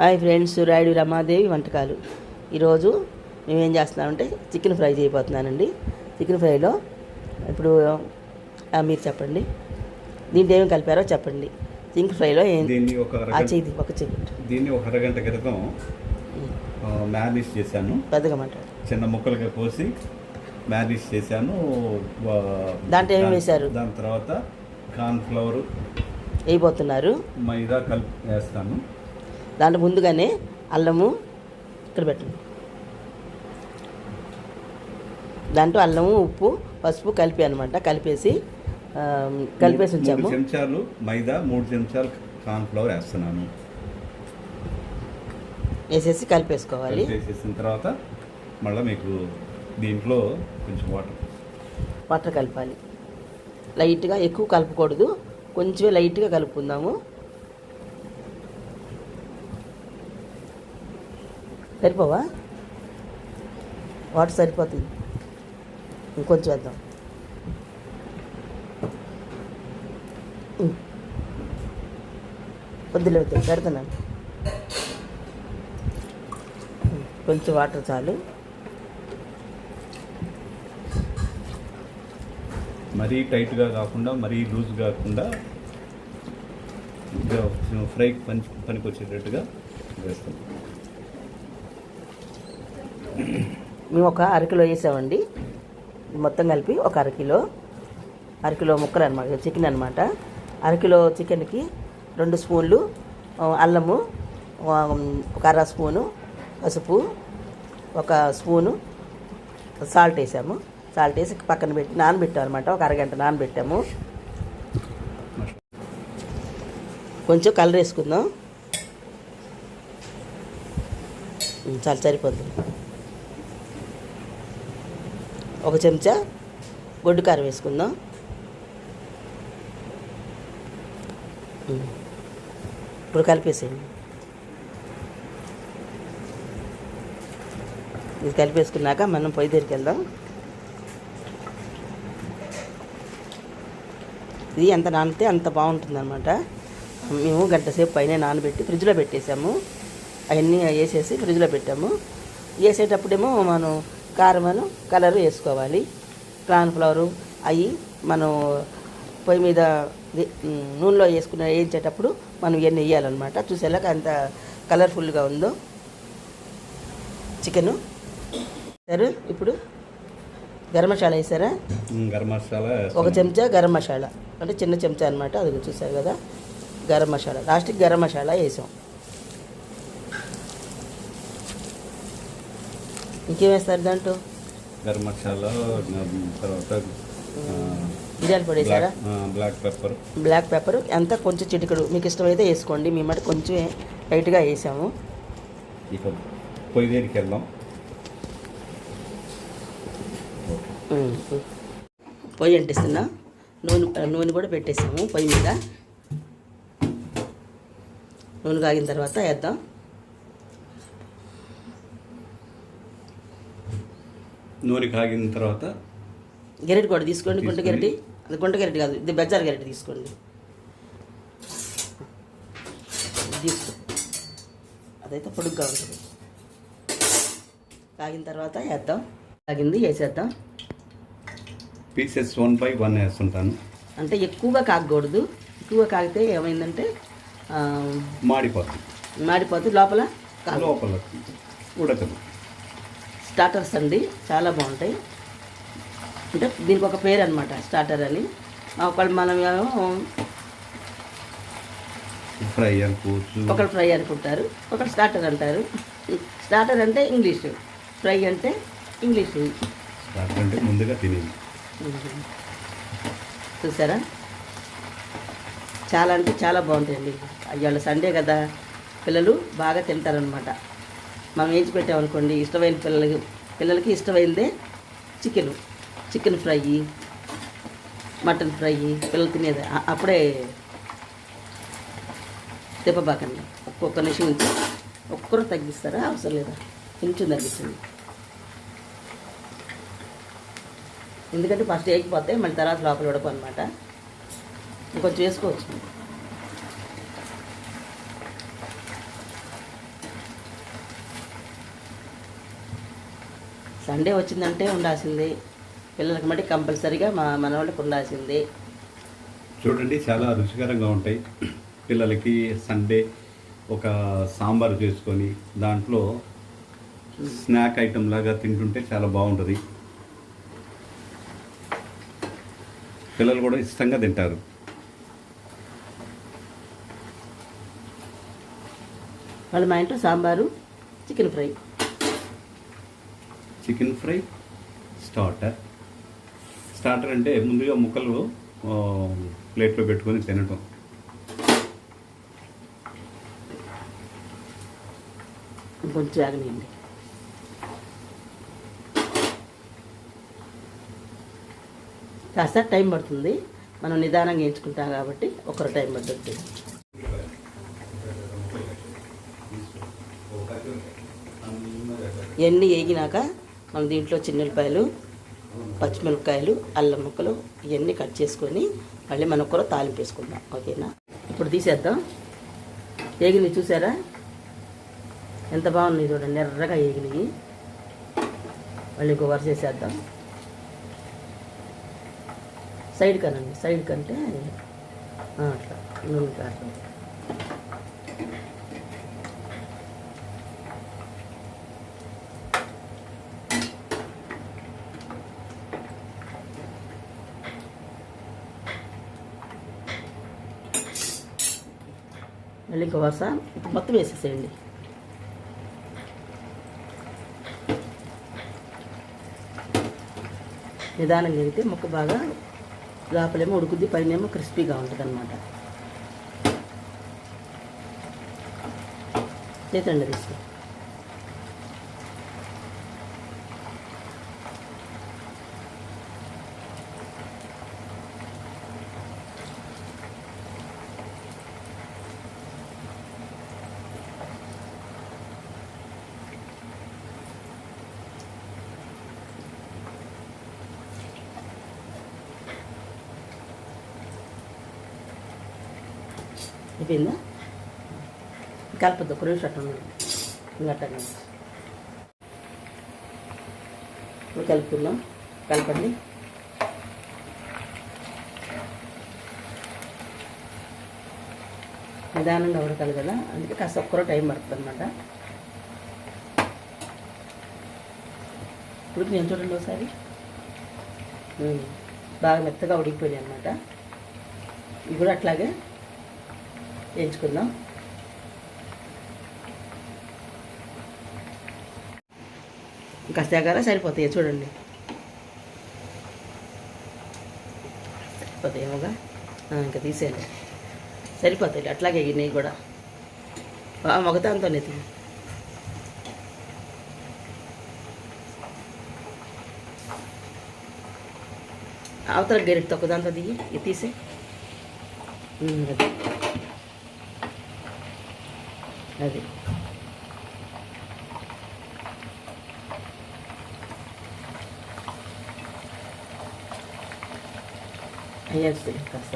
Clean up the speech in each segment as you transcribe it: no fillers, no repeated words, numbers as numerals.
Hi friends, Rayudu Ramadevi వంటకాలు. ఈరోజు మేమేం చేస్తున్నామంటే చికెన్ ఫ్రై చేయబోతున్నానండి. చికెన్ ఫ్రైలో ఇప్పుడు మీరు చెప్పండి, దీంట్లో ఏమి కలిపారో చెప్పండి. చికెన్ ఫ్రైలో దీన్ని ఒక అరగంట క్రితం మ్యారినేట్ చేశాను. పెద్దగా మాట్లాడు. చిన్న ముక్కలుగా కోసి మ్యారినేట్ చేశాను. దాంట్లో ఏమి వేశారు? దాని తర్వాత కార్న్ ఫ్లవర్ వేయబోతున్నారు. మైదా కలిపి వేస్తాను. దాంట్లో ముందుగానే అల్లము ఇక్కడ పెట్టండి. దాంట్లో అల్లము, ఉప్పు, పసుపు కలిపి అనమాట. కలిపేసి ఉంచాము. 3 చెంచాలు మైదా, 3 చెంచాలు కార్న్ ఫ్లవర్ వేస్తున్నాను. వేసేసి కలిపేసుకోవాలి. వేసేసిన తర్వాత మళ్ళీ మీకు దీంట్లో కొంచెం వాటర్ కలపాలి. లైట్గా, ఎక్కువ కలపకూడదు, కొంచెమే లైట్గా కలుపుకుందాము. సరిపోవా? వాటర్ సరిపోతుంది, ఇంకొంచెం వేద్దాం. వద్దులే పెడుతున్నాను. కొంచెం వాటర్ చాలు. మరీ టైట్గా కాకుండా మరీ లూజ్ కాకుండా ఫ్రైకి పనికి వచ్చేటట్టుగా వేస్తాం. మేము ఒక అరకిలో వేసామండి. మొత్తం కలిపి ఒక అరకిలో ముక్కలు అనమాట, చికెన్ అనమాట. అరకిలో చికెన్కి 2 స్పూన్లు అల్లము, ఒక 1/2 స్పూను పసుపు, 1 స్పూను సాల్ట్ వేసాము. సాల్ట్ వేసి పక్కన పెట్టి నానబెట్టాము అనమాట. ఒక అరగంట నానబెట్టాము. కొంచెం కలర్ వేసుకుందాం. చాలా సరిపోతుంది. 1 చెంచా గొడ్డు కారం వేసుకుందాం. ఇప్పుడు కలిపేసేయండి. ఇది కలిపేసుకున్నాక మనం పొయ్యి దగ్గరికి వెళ్దాం. ఇది ఎంత నానితే అంత బాగుంటుంది అనమాట. మేము గంట సేపు పైన నానబెట్టి ఫ్రిడ్జ్లో పెట్టేసాము. అవన్నీ వేసేసి ఫ్రిడ్జ్లో పెట్టాము. వేసేటప్పుడేమో మనం కారం కలర్ వేసుకోవాలి. కార్న్ ఫ్లవరు అవి మనం పొయ్యి మీద నూనెలో వేయించేటప్పుడు మనం ఇవన్నీ వేయాలన్నమాట. చూసేలాగా అంత కలర్ఫుల్గా ఉందో చికెను. సరే, ఇప్పుడు గరం మసాలా వేసారా? గరం మసాలా 1 చెంచా గరం మసాలా, అంటే చిన్న చెంచా అనమాట. అది చూసారు కదా, గరం మసాలా. లాస్ట్కి గరం మసాలా వేసాం. ఇంకేం వేస్తారు దాంట్లో? గరం మసాలా, తర్వాత మిరియాల పొడి వేసారా? బ్లాక్ పెప్పర్ ఎంత కొంచెం చిటికడు మీకు ఇష్టమైతే వేసుకోండి. మీ మాట కొంచెం లైట్గా వేసాము. ఇక పొయ్యి దగ్గరికి వెళ్దాం. పొయ్యి అంటిస్తున్నా. నూనె కూడా పెట్టేసాము పొయ్యి మీద. నూనె కాగిన తర్వాత వేద్దాం. నూనె కాగిన తర్వాత గెరెట్ కూడా తీసుకోండి. గుంట గెరటి, అది గుంట గెరటి కాదు, ఇది బెజ్జార్ గెరటి తీసుకోండి. తీసుకో, అదైతే పొడుగ్గా ఉంటుంది. కాగిన తర్వాత వేద్దాం. కాగింది, వేసేద్దాం. Pieces 1 by 1 వేస్తుంటాను. అంటే ఎక్కువగా కాగకూడదు. ఎక్కువగా కాగితే ఏమైందంటే మాడిపోతుంది, లోపల ఉడకదు. స్టార్టర్స్ అండి, చాలా బాగుంటాయి. అంటే దీనికి ఒక పేరు అనమాట, స్టార్టర్ అని. ఒకళ్ళు మనం ఫ్రై అనుకోవచ్చు, ఒకళ్ళు ఫ్రై అనుకుంటారు, ఒకళ్ళు స్టార్టర్ అంటారు. స్టార్టర్ అంటే ఇంగ్లీషు, ఫ్రై అంటే ఇంగ్లీషు. స్టార్టర్ అంటే ముందుగా తినేది. చూసారా, చాలా అంటే చాలా బాగుంటాయండి. ఇవాళ సండే కదా, పిల్లలు బాగా తింటారనమాట. మనం వేసి పెట్టామనుకోండి, ఇష్టమైన పిల్లలకి ఇష్టమైందే చికెన్ ఫ్రై, మటన్ ఫ్రై పిల్లలు తినేది. అప్పుడే తిప్పబాకండి. ఒక్కొక్క నిమిషం నుంచి ఒక్కరు తగ్గిస్తారా? అవసరం లేదా, కొంచెం తగ్గించండి. ఎందుకంటే ఫస్ట్ వేయకపోతే మళ్ళీ తర్వాత లోపల ఉడకు అనమాట. ఇంకొంచెం వేసుకోవచ్చు. సండే వచ్చిందంటే ఉండాల్సింది, పిల్లలకి మట్టి కంపల్సరీగా మన వాళ్ళకి ఉండాల్సింది. చూడండి, చాలా రుచికరంగా ఉంటాయి. పిల్లలకి సండే ఒక సాంబార్ చేసుకొని దాంట్లో స్నాక్ ఐటమ్ లాగా తింటుంటే చాలా బాగుంటుంది. పిల్లలు కూడా ఇష్టంగా తింటారు. వాళ్ళు మా ఇంట్లో sambar, chicken fry. Chicken fry starter అంటే ముందుగా ముక్కలు ప్లేట్లో పెట్టుకొని తినటం. కొంచెం ఆగనియండి. కాస్త టైం పడుతుంది, మనం నిదానంగా ఎంచుకుంటాం కాబట్టి ఒకరు టైం పడుతుంది. ఇవన్నీ వేగినాక మనం దీంట్లో చిన్నులపాయలు, పచ్చిమిరపకాయలు, అల్లం ముక్కలు ఇవన్నీ కట్ చేసుకొని మళ్ళీ మనం కూడా తాలింపు వేసుకుందాం. ఓకేనా? ఇప్పుడు తీసేద్దాం. వేగినవి చూసారా ఎంత బాగున్నాయి, చూడండి ఎర్రగా వేగినవి. మళ్ళీ ఇంకో వరుస వేసేద్దాం. సైడ్ కనండి, సైడ్ కంటే అట్లా నూనె కారం. మళ్ళీ ఇంకో వరుస ఇప్పుడు మొత్తం వేసేసేయండి. నిదానంగా వేగితే ముక్క బాగా లోపలేమో ఉడుకుద్ది, పైనేమో క్రిస్పీగా ఉంటుంది అన్నమాట. చేతండి తీసుకో. అయిపోయిందా? కలపద్దు, ఒక నిమిషం అట్లా ఇంకా ఇప్పుడు కలుపుకుందాం. కలపండి. నిదానంగా ఉడకాలి కదా, అందుకే కాస్త ఒక్కరో టైం పడుతుంది అనమాట. ఇప్పుడు నేను చూడండి ఒకసారి బాగా మెత్తగా ఉడికిపోయాయి అనమాట. ఇవి కూడా అట్లాగే వేయించుకుందాం. ఇంకా సేగారా సరిపోతాయి, చూడండి సరిపోతాయి ఏమోగా. ఇంకా తీసేయండి, సరిపోతాయి అట్లాగే. నెయ్యి కూడా మొగతాంతో నెత్తి. అవతల గెరిటి తొక్కదాంతో దిగి ఇది తీసే. అది అయ్యేస్తుంది కాస్త.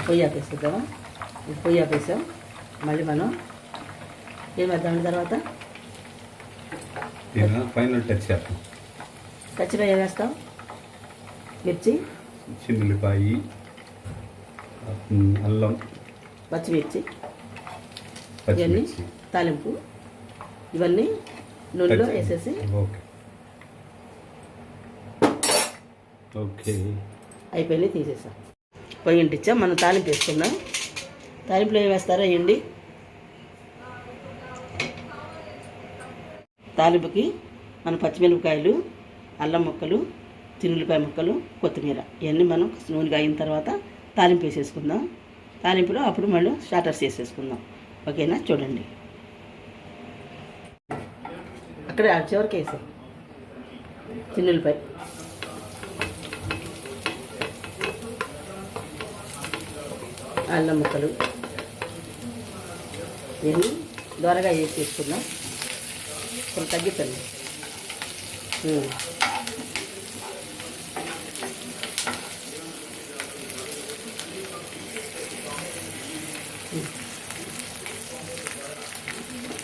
పొయ్యి ఆపేస్తుందామా? పొయ్యి ఆపేసాం. మళ్ళీ మనం ఏం వేద్దాం తర్వాత? ఫైనల్ టచ్ చేస్తాం. టచ్లో ఏం వేస్తాం? మిర్చి, చిన్నులపాయి, అల్లం, పచ్చిమిర్చి, ఇవన్నీ తాలింపు, ఇవన్నీ నూనెలో వేసేసి ఓకే అయిపోయింది, తీసేసాం. పొయ్యి ఇంటిచ్చాం. మనం తాలింపు వేసుకుందాం. తాలింపులో ఏం వేస్తారో వేయండి. తాలింపుకి మన పచ్చిమిరపకాయలు, అల్లం ముక్కలు, చిన్నులపాయ ముక్కలు, కొత్తిమీర ఇవన్నీ మనం నూనెగా అయిన తర్వాత తాలింపు వేసేసుకుందాం. తాలింపులో అప్పుడు మళ్ళీ స్టార్టర్స్ వేసేసుకుందాం. ఓకేనా? చూడండి అక్కడ చివరికి వేసాం చిన్నులపాయ, అల్లం ముక్కలు ఇవన్నీ దోరగా వేసేసుకుందాం. కొంచెం తగ్గిపోయింది.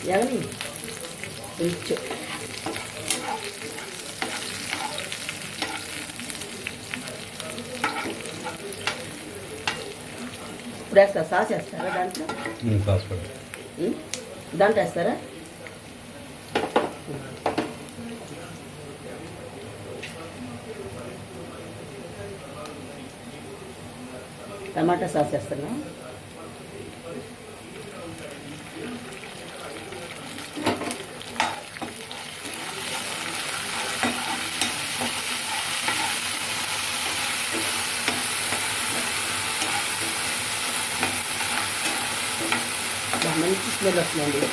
ఎవరి కొంచెం ఇప్పుడు వేస్తారా సాస్ వేస్తారా దాంట్లో సాస్ పడి దాంట్లో వేస్తారా టమాటా సాస్ వేస్తున్నా మంచి స్మెల్ వస్తుందండి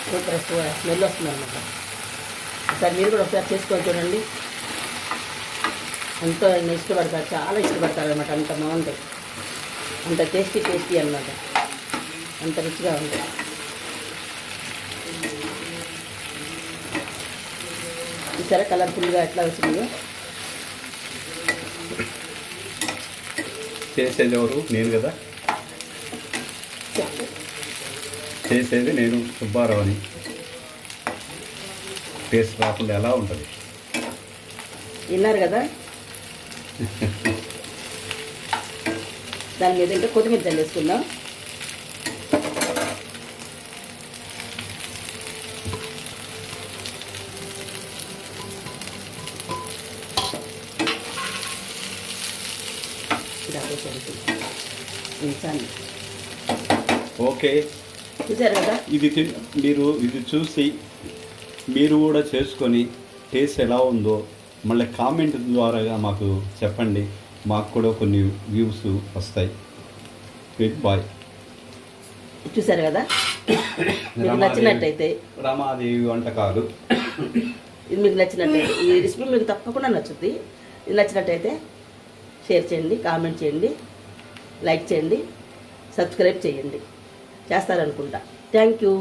సూపర్ స్మెల్ వస్తుంది అనమాట ఒకసారి మీరు కూడా ఒకసారి చేసుకొని చూడండి ఎంతో ఇష్టపడతారు చాలా ఇష్టపడతారు అనమాట అంత బాగుంటాయి అంత టేస్టీ అనమాట అంత రుచిగా ఉంటాయి చూసారా కలర్ఫుల్గా ఎట్లా వచ్చిందో చేసేది ఎవరు నేను కదా చెప్పు చేసేది నేను సుబ్బారావుని టేస్ట్ రాకుండా ఎలా ఉంటుంది విన్నారు కదా దాని మీద ఇంకా కొత్తిమీర చల్లేసుకుందాం ఓకే చూసారు కదా మీరు ఇది చూసి మీరు కూడా చేసుకొని టేస్ట్ ఎలా ఉందో మళ్ళీ కామెంట్ ద్వారా మాకు చెప్పండి మాకు కూడా కొన్ని వ్యూస్ వస్తాయి బాయ్ చూసారు కదా మీకు నచ్చినట్టయితే రమాదేవి వంటకాలు ఇది మీకు నచ్చినట్టయితే ఈ రెసిపీ మీకు తప్పకుండా నచ్చుద్ది ఇది నచ్చినట్టయితే షేర్ చేయండి కామెంట్ చేయండి లైక్ చేయండి సబ్స్క్రైబ్ చేయండి చేస్తారనుకుంటా థ్యాంక్ యూ